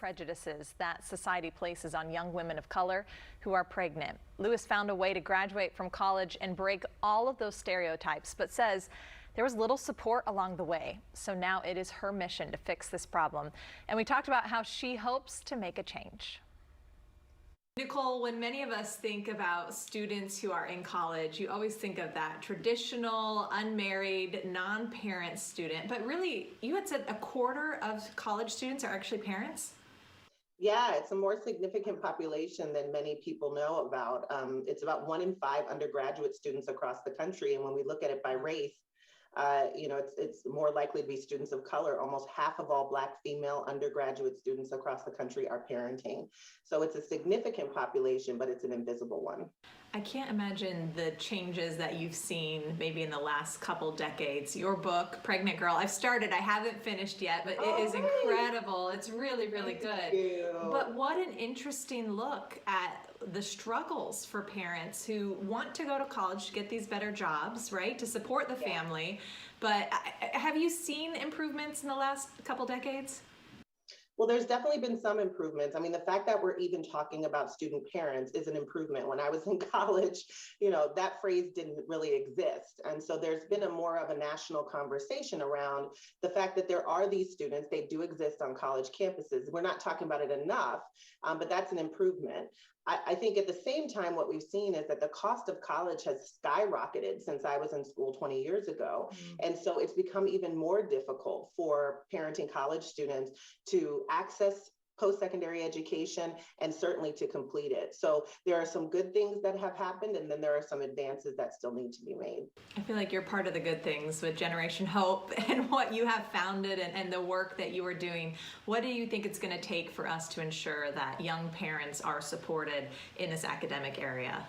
prejudices that society places on young women of color who are pregnant. Lewis found a way to graduate from college and break all of those stereotypes, but says there was little support along the way. So now it is her mission to fix this problem. And we talked about how she hopes to make a change. Nicole, when many of us think about students who are in college, you always think of that traditional, unmarried, non-parent student. But really, you had said a quarter of college students are actually parents? Yeah, it's a more significant population than many people know about. It's about 1 in 5 undergraduate students across the country. And when we look at it by race, it's more likely to be students of color. Almost half of all Black female undergraduate students across the country are parenting. So it's a significant population, but it's an invisible one. I can't imagine the changes that you've seen maybe in the last couple decades. Your book, Pregnant Girl, I've started, I haven't finished yet, but it is incredible. It's really, really good. Thank you. But what an interesting look at the struggles for parents who want to go to college to get these better jobs, right, to support the family. But have you seen improvements in the last couple decades? Well, there's definitely been some improvements. I mean, the fact that we're even talking about student parents is an improvement. When I was in college, that phrase didn't really exist. And so there's been a more of a national conversation around the fact that there are these students, they do exist on college campuses. We're not talking about it enough, but that's an improvement. I think at the same time, what we've seen is that the cost of college has skyrocketed since I was in school 20 years ago. And so it's become even more difficult for parenting college students to access post-secondary education and certainly to complete it. So there are some good things that have happened, and then there are some advances that still need to be made. I feel like you're part of the good things with Generation Hope and what you have founded and the work that you are doing. What do you think it's going to take for us to ensure that young parents are supported in this academic area?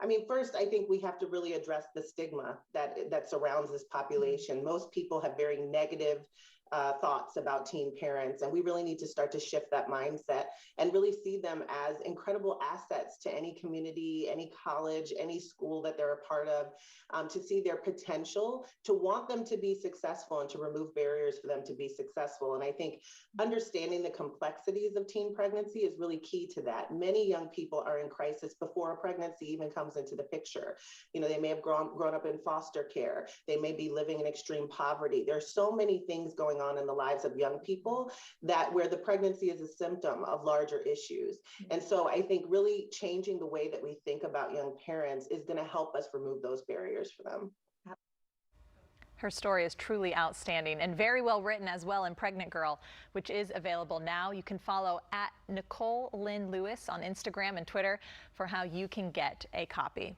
I mean, first, I think we have to really address the stigma that surrounds this population. Most people have very negative thoughts about teen parents, and we really need to start to shift that mindset and really see them as incredible assets to any community, any college, any school that they're a part of, to see their potential, to want them to be successful and to remove barriers for them to be successful. And I think understanding the complexities of teen pregnancy is really key to that. Many young people are in crisis before a pregnancy even comes into the picture. They may have grown up in foster care. They may be living in extreme poverty. There's so many things going on in the lives of young people that where the pregnancy is a symptom of larger issues. And so I think really changing the way that we think about young parents is going to help us remove those barriers for them. Her story is truly outstanding and very well written as well in Pregnant Girl, which is available now. You can follow at Nicole Lynn Lewis on Instagram and Twitter for how you can get a copy.